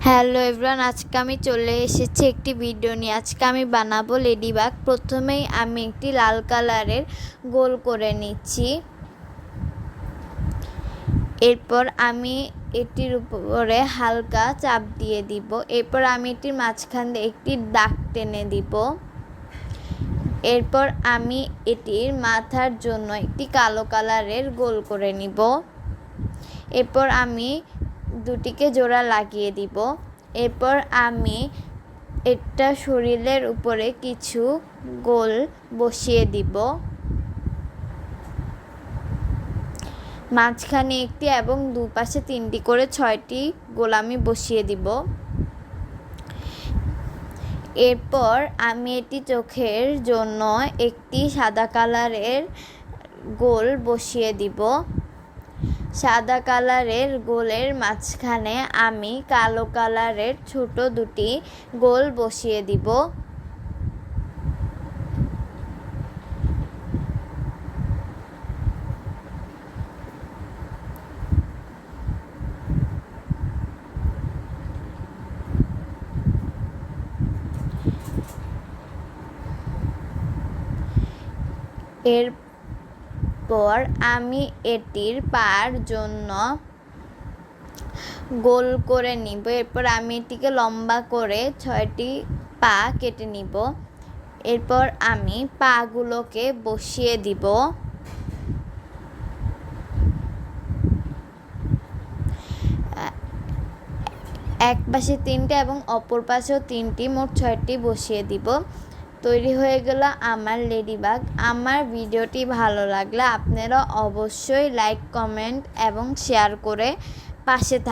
Hello everyone, আজকে আমি চলে এসেছি একটি ভিডিও নিয়ে। আজকে আমি বানাবো লেডিবাগ। প্রথমেই আমি একটি লাল কালারের গোল করে নিচ্ছি। এরপর আমি এটির উপরে হালকা চাপ দিয়ে দিব। এরপর আমি এটির মাঝখান দিয়ে একটি দাগ টেনে দিব। এরপর আমি এটির মাথার জন্য একটি কালো কালারের গোল করে নিব। এরপর আমি দুটিকে জোড়া লাগিয়ে দিব। এরপর আমি এটা শরীরের উপরে কিছু গোল বসিয়ে দিব, মাঝখানে একটি এবং দুপাশে তিনটি করে 6টি গোল আমি বসিয়ে দিব। এরপর আমি এটি চোখের জন্য একটি সাদা কালারের গোল বসিয়ে দিব। সাদা কালারের গোলের মাঝখানে আমি কালো কালারের ছোট দুটি গোল বসিয়ে দিব। এরপর আমি এটির পার জন্য গোল করে নিব। এরপর আমি এটিকে লম্বা করে 6টি পা কেটে নিব। এরপর আমি পাগুলোকে বসিয়ে দিব। এক পাশে 3টি এবং অপর পাশেও 3টি, মোট 6টি বসিয়ে দিব। তৈরি হয়ে গেল আমার লেডিবাগ। আমার ভিডিওটি ভালো লাগলে আপনারা অবশ্যই লাইক, কমেন্ট এবং শেয়ার করে পাশে থাকবেন।